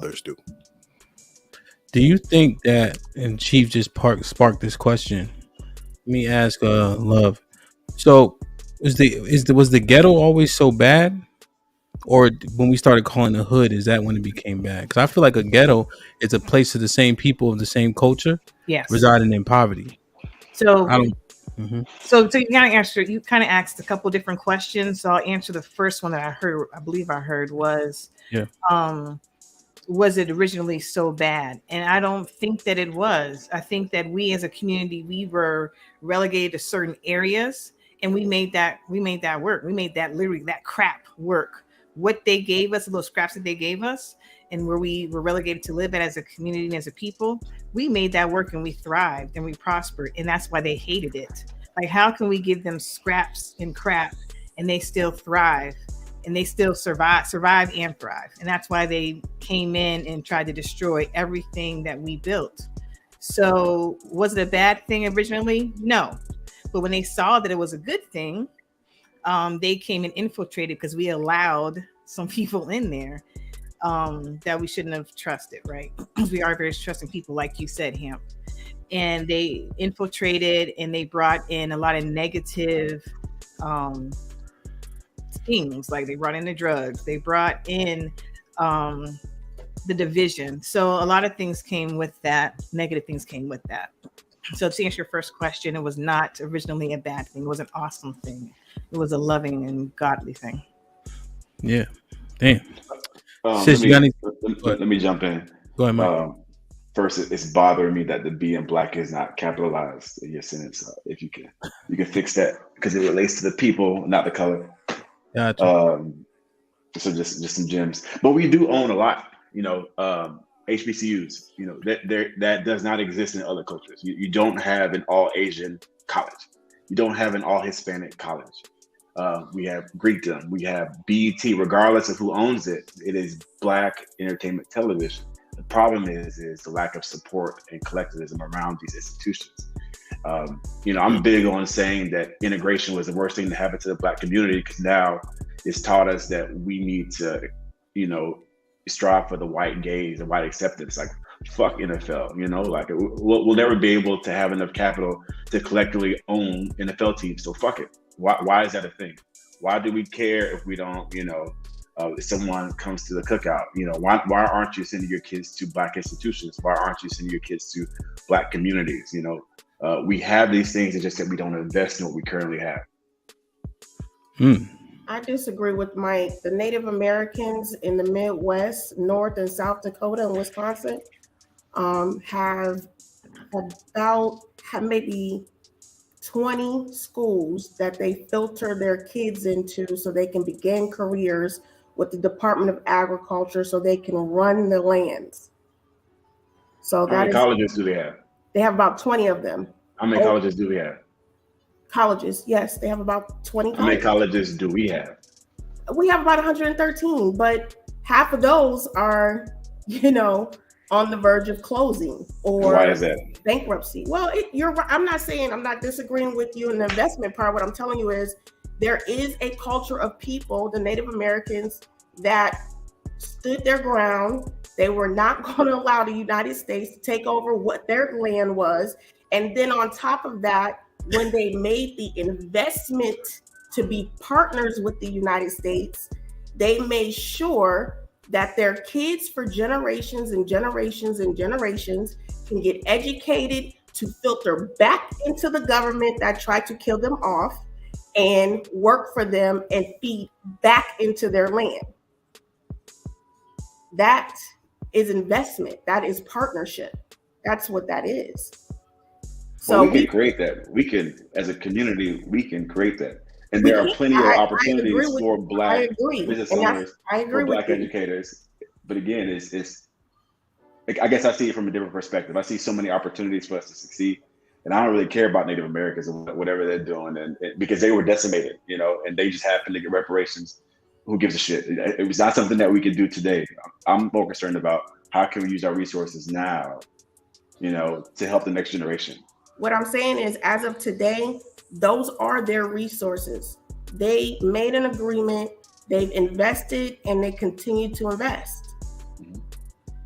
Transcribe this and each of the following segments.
others do. Do you think that, and Chief just sparked this question? Let me ask, Love. So, was the ghetto always so bad, or when we started calling the hood, is that when it became bad? Because I feel like a ghetto is a place of the same people of the same culture Yes. residing in poverty. So I don't. Mhm. so you kind of answered. You kind of asked a couple different questions. So I'll answer the first one that I heard. I believe I heard was, Yeah. um, was it originally so bad? And I don't think that it was. I think that we as a community, we were relegated to certain areas, and we made that work. We made that literally that crap work. What they gave us, the little scraps that they gave us, and where we were relegated to live at as a community and as a people, we made that work and we thrived and we prospered. And that's why they hated it. Like, how can we give them scraps and crap and they still thrive? And they still survive and thrive. And that's why they came in and tried to destroy everything that we built. So was it a bad thing originally? No. But when they saw that it was a good thing, they came and infiltrated because we allowed some people in there that we shouldn't have trusted, right? We are very trusting people, like you said, Hamp. And they infiltrated and they brought in a lot of negative um, things. Like they brought in the drugs, they brought in the division. So a lot of things came with that. Negative things came with that. So to answer your first question, it was not originally a bad thing. It was an awesome thing. It was a loving and godly thing. Yeah. Damn. Let Sis, you got me any? let me jump in. Go ahead, Mike. First, it's bothering me that the B in black is not capitalized in your sentence. If you can fix that because it relates to the people, not the color. Gotcha. So just some gems, but we do own a lot. HBCUs. That does not exist in other cultures. You don't have an all Asian college. You don't have an all Hispanic college. We have Greekdom. We have BET. Regardless of who owns it, it is Black entertainment television. The problem is the lack of support and collectivism around these institutions. I'm big on saying that integration was the worst thing to happen to the Black community because now it's taught us that we need to, strive for the white gaze and white acceptance. Like, fuck NFL, like we'll never be able to have enough capital to collectively own NFL teams. So fuck it. Why is that a thing? Why do we care if we don't, if someone comes to the cookout, why aren't you sending your kids to Black institutions? Why aren't you sending your kids to Black communities? We have these things, it's just that we don't invest in what we currently have. I disagree with Mike. The Native Americans in the Midwest, North and South Dakota and Wisconsin have maybe 20 schools that they filter their kids into so they can begin careers with the Department of Agriculture so they can run the lands. So how many colleges do they have? They have about 20 of them. How many colleges do we have? Colleges, yes, they have about 20 How many colleges do we have? We have about 113, but half of those are, on the verge of closing or why is that? Bankruptcy. Well, you're right. I'm not disagreeing with you in the investment part. What I'm telling you is there is a culture of people, the Native Americans, that stood their ground. They were not going to allow the United States to take over what their land was. And then on top of that, when they made the investment to be partners with the United States, they made sure that their kids for generations and generations and generations can get educated to filter back into the government that tried to kill them off and work for them and feed back into their land. That is investment. That is partnership. That's what that is. So we can create that. We can, as a community, we can create that. And there are plenty of opportunities for Black business owners, for Black educators. But again, it's I guess I see it from a different perspective. I see so many opportunities for us to succeed. And I don't really care about Native Americans and whatever they're doing, and because they were decimated, and they just happened to get reparations. Who gives a shit? It was not something that we could do today. I'm more concerned about how can we use our resources now, to help the next generation. What I'm saying is, as of today, those are their resources. They made an agreement, they've invested, and they continue to invest.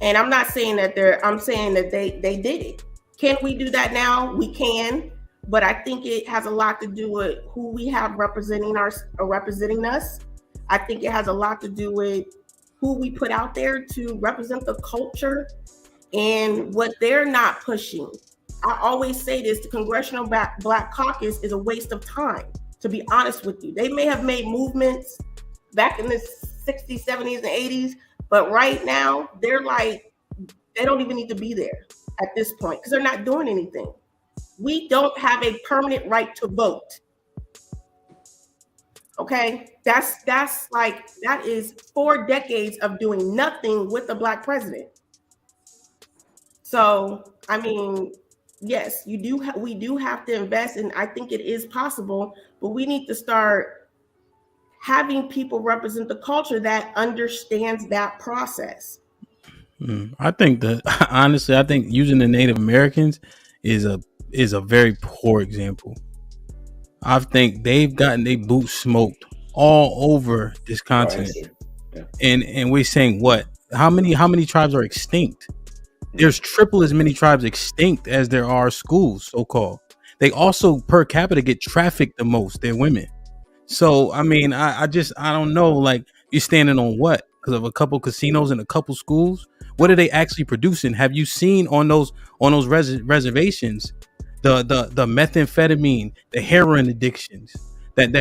And I'm not saying that I'm saying that they did it. Can we do that now? We can, but I think it has a lot to do with who we have representing us. I think it has a lot to do with who we put out there to represent the culture and what they're not pushing. I always say this: the Congressional Black Caucus is a waste of time. To be honest with you, they may have made movements back in the 60s, 70s, and 80s, but right now they're like, they don't even need to be there at this point because they're not doing anything. We don't have a permanent right to vote. Okay, that's like, that is 4 decades of doing nothing with the Black president. So I mean, yes, we do have to invest, and I think it is possible, but we need to start having people represent the culture that understands that process. I think that honestly, I think using the Native Americans is a very poor example. I think they've gotten their boots smoked all over this continent, Yeah. and we're saying what? How many tribes are extinct? There's triple as many tribes extinct as there are schools, so called. They also per capita get trafficked the most. They're women. So I mean, I don't know. Like, you're standing on what? Because of a couple casinos and a couple schools. What are they actually producing? Have you seen on those reservations the methamphetamine, the heroin addictions that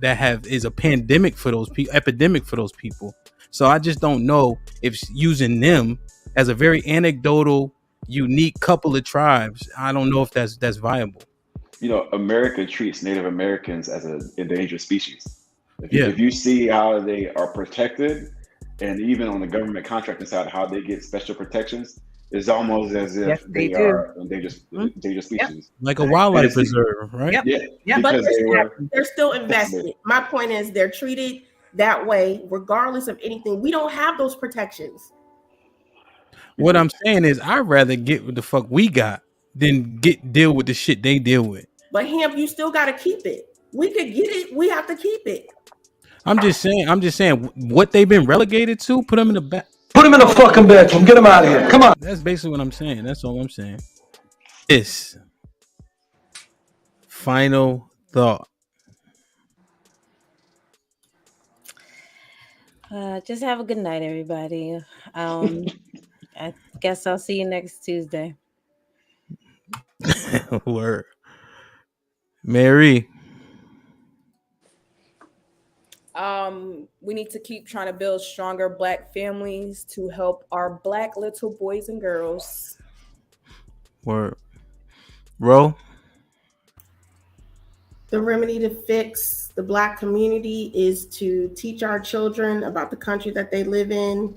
have is a pandemic for those people, epidemic for those people. So I just don't know if using them as a very anecdotal, unique couple of tribes. I don't know if that's viable. You know, America treats Native Americans as an endangered species. Yeah. If you see how they are protected, and even on the government contracting side, how they get special protections, it's almost as if Yes, they they do. are endangered species. Like a wildlife And it's- preserve, right? Yep. Yeah, Yeah, But because they were. they're still invested. My point is, they're treated that way regardless of anything. We don't have those protections. What I'm saying is, I'd rather get what the fuck we got than deal with the shit they deal with. But hemp, you still got to keep it. We could get it. We have to keep it. I'm just saying what they've been relegated to. Put them in the back. Put him in the fucking bedroom. Get him out of here. Come on. That's basically what I'm saying. That's all I'm saying. This final thought. Just have a good night, everybody. I guess I'll see you next Tuesday. Word. Mary. We need to keep trying to build stronger Black families to help our Black little boys and girls. Word. Ro. The remedy to fix the Black community is to teach our children about the country that they live in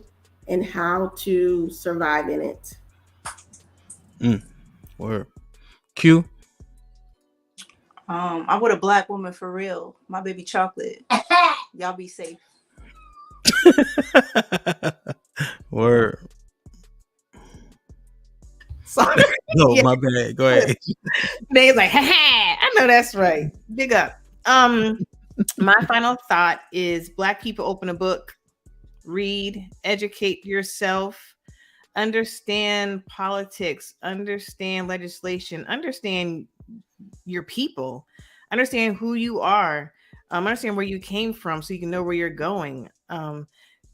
and how to survive in it. Word. Q. I'm with a Black woman for real. My baby chocolate. Y'all be safe. Word. Sorry. No, Yeah. my bad. Go ahead. They's like, ha ha, I know that's right. Big up. My final thought is Black people open a book, read, educate yourself, understand politics, understand legislation, understand your people, understand who you are, understand where you came from so you can know where you're going.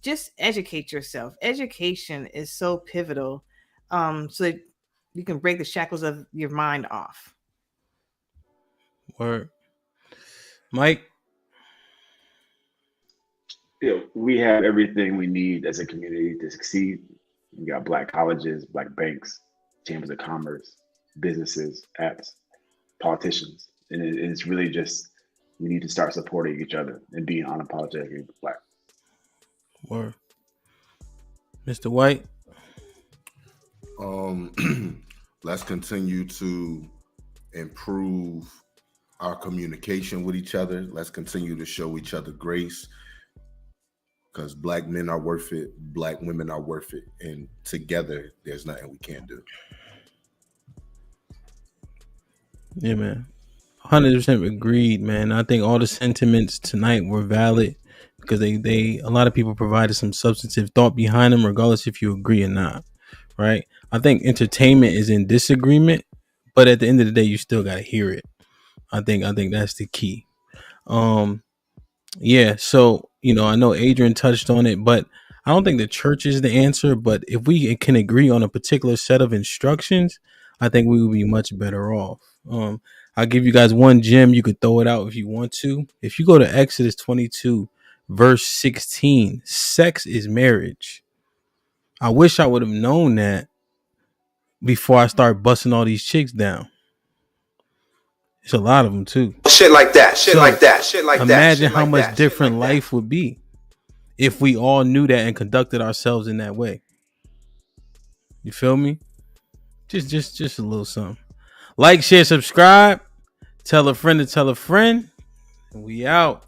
Just educate yourself. Education is so pivotal, so that you can break the shackles of your mind off. Word. Mike. You know, we have everything we need as a community to succeed. We got Black colleges, Black banks, chambers of commerce, businesses, apps, politicians, and it's really just, we need to start supporting each other and being unapologetically Black. Word. Mr. White. Let's continue to improve our communication with each other. Let's continue to show each other grace, because Black men are worth it, Black women are worth it, and together there's nothing we can't do. Yeah, man. 100% agreed, man. I think all the sentiments tonight were valid. because they a lot of people provided some substantive thought behind them, regardless if you agree or not. Right? I think entertainment is in disagreement, but at the end of the day, you still gotta hear it. I think that's the key. Yeah, so I know Adrian touched on it, but I don't think the church is the answer. But if we can agree on a particular set of instructions, I think we would be much better off. I'll give you guys one gem. You could throw it out if you want to. If you go to Exodus 22, verse 16, sex is marriage. I wish I would have known that before I start busting all these chicks down. It's a lot of them too. Shit like that. Shit So, like that. Shit like that. Imagine shit how like much that, shit different like that. life would be if we all knew that and conducted ourselves in that way. You feel me? Just a little something. Like, share, subscribe. Tell a friend to tell a friend. And we out.